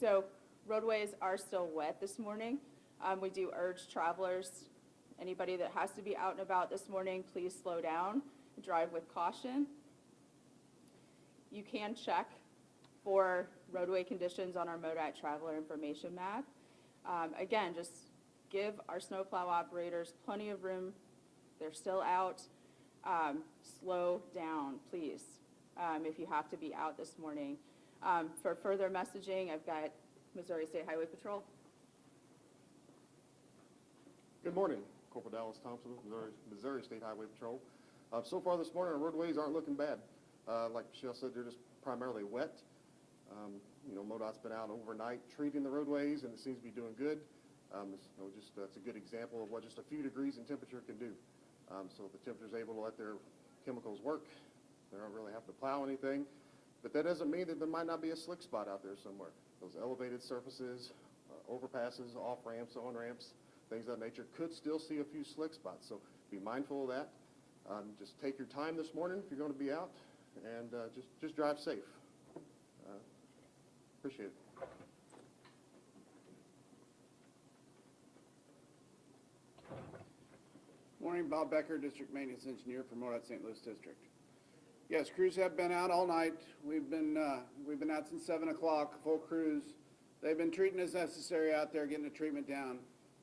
So roadways are still wet this morning. We do urge travelers, anybody that has to be out and about this morning, please slow down, drive with caution. You can check for roadway conditions on our MoDOT traveler information map. Again, just give our snowplow operators plenty of room. They're still out. Slow down, please, if you have to be out this morning. For further messaging, I've got Missouri State Highway Patrol. Good morning, Corporal Dallas Thompson, Missouri State Highway Patrol. So far this morning, our roadways aren't looking bad. Like Michelle said, they're just primarily wet. MoDOT's been out overnight treating the roadways, and it seems to be doing good. That's a good example of what just a few degrees in temperature can do. So if the temperature's able to let their chemicals work, they don't really have to plow anything. But that doesn't mean that there might not be a slick spot out there somewhere. Those elevated surfaces, overpasses, off-ramps, on-ramps, things of that nature could still see a few slick spots. So be mindful of that. Just take your time this morning if you're going to be out, and just drive safe. Appreciate it. Morning, Bob Becker, District Maintenance Engineer for MoDOT St. Louis District. Yes, crews have been out all night. We've been out since 7 o'clock, full crews. They've been treating as necessary out there, getting the treatment down.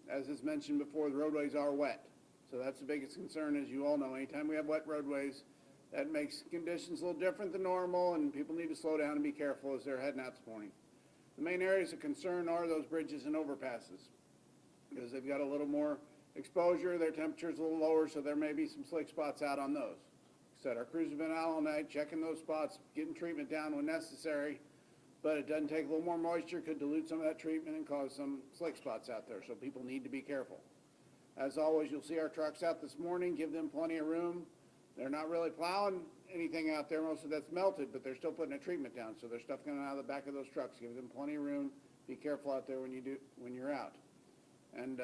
As is mentioned before, the roadways are wet. So that's the biggest concern, as you all know. Anytime we have wet roadways, that makes conditions a little different than normal, and people need to slow down and be careful as they're heading out this morning. The main areas of concern are those bridges and overpasses, because they've got a little more exposure, their temperature's a little lower, so there may be some slick spots out on those. Like I said, our crews have been out all night checking those spots, getting treatment down when necessary, but it doesn't take a little more moisture, could dilute some of that treatment and cause some slick spots out there, so people need to be careful. As always, you'll see our trucks out this morning, give them plenty of room. They're not really plowing anything out there, most of that's melted, but they're still putting a treatment down, so there's stuff coming out of the back of those trucks. Give them plenty of room. Be careful out there when you're out. And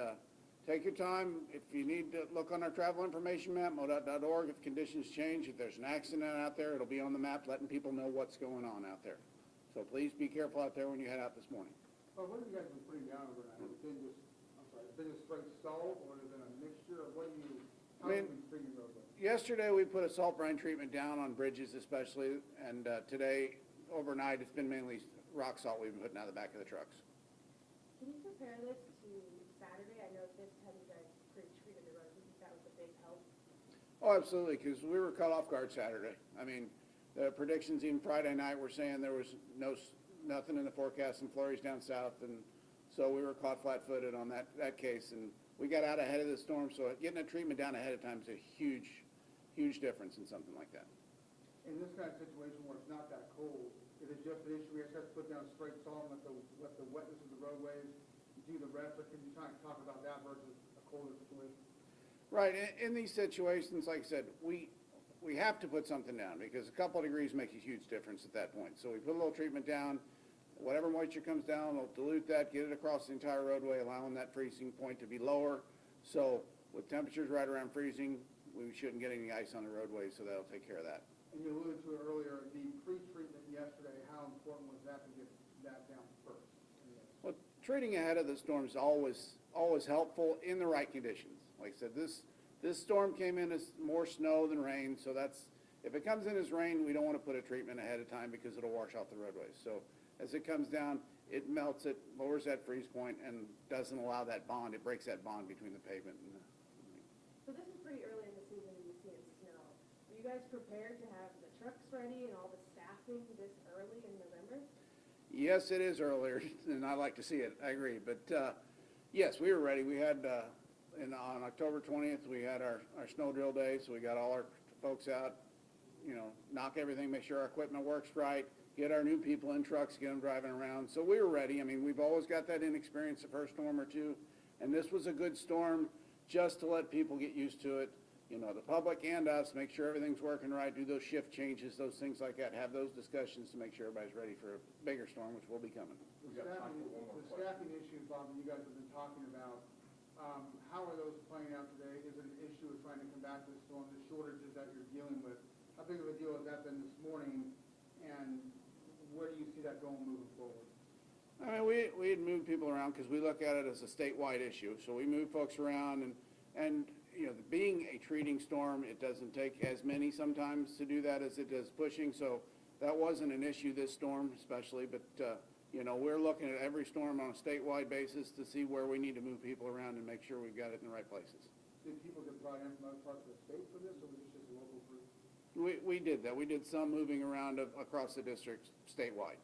take your time. If you need to look on our travel information map, MoDOT.org, if conditions change, if there's an accident out there, it'll be on the map letting people know what's going on out there. So please be careful out there when you head out this morning. Well, what have you guys been putting down overnight? Has it been just straight salt, or has it been a mixture of how have you been treating the roadway? Yesterday we put a salt brine treatment down on bridges especially, and today, overnight, it's been mainly rock salt we've been putting out of the back of the trucks. Can you compare this to Saturday? I know this time you guys pre-treated the road. Do you think that was a big help? Oh, absolutely, because we were caught off guard Saturday. I mean, the predictions even Friday night were saying there was nothing in the forecast and flurries down south, and so we were caught flat-footed on that case, and we got out ahead of the storm, so getting a treatment down ahead of time is a huge difference in something like that. In this kind of situation where it's not that cold, is it just an issue we have to put down straight salt and let the wetness of the roadways do the rest, or can you kind of talk about that versus a colder situation? Right, in these situations, like I said, we have to put something down because a couple of degrees makes a huge difference at that point. So we put a little treatment down, whatever moisture comes down, we'll dilute that, get it across the entire roadway, allowing that freezing point to be lower. So with temperatures right around freezing, we shouldn't get any ice on the roadway, so that'll take care of that. And you alluded to it earlier, the pre-treatment yesterday, how important was that to get that down first? Well, treating ahead of the storm is always helpful in the right conditions. Like I said, this storm came in as more snow than rain, so if it comes in as rain, we don't want to put a treatment ahead of time because it'll wash off the roadways. So as it comes down, it melts it, lowers that freeze point, and doesn't allow that bond. It breaks that bond between the pavement and the... So this is pretty early in the season and you see it snow. Are you guys prepared to have the trucks ready and all the staffing this early in November? Yes, it is earlier than I like to see it. I agree. But yes, we were ready. We had, on October 20th, we had our snow drill day, so we got all our folks out, knock everything, make sure our equipment works right, get our new people in trucks, get them driving around. So we were ready. I mean, we've always got that inexperience the first storm or two, and this was a good storm just to let people get used to it. The public and us, make sure everything's working right, do those shift changes, those things like that, have those discussions to make sure everybody's ready for a bigger storm, which will be coming. The staffing issues, Bob, that you guys have been talking about, how are those playing out today? Is it an issue of trying to combat this storm, the shortages that you're dealing with? How big of a deal has that been this morning, and where do you see that going moving forward? I mean, we had moved people around because we look at it as a statewide issue. So we move folks around and, you know, being a treating storm, it doesn't take as many sometimes to do that as it does pushing. So that wasn't an issue this storm especially, but, you know, we're looking at every storm on a statewide basis to see where we need to move people around and make sure we've got it in the right places. Did people get brought in from other parts of the state for this, or was this just a local group? We did that. We did some moving around across the district statewide.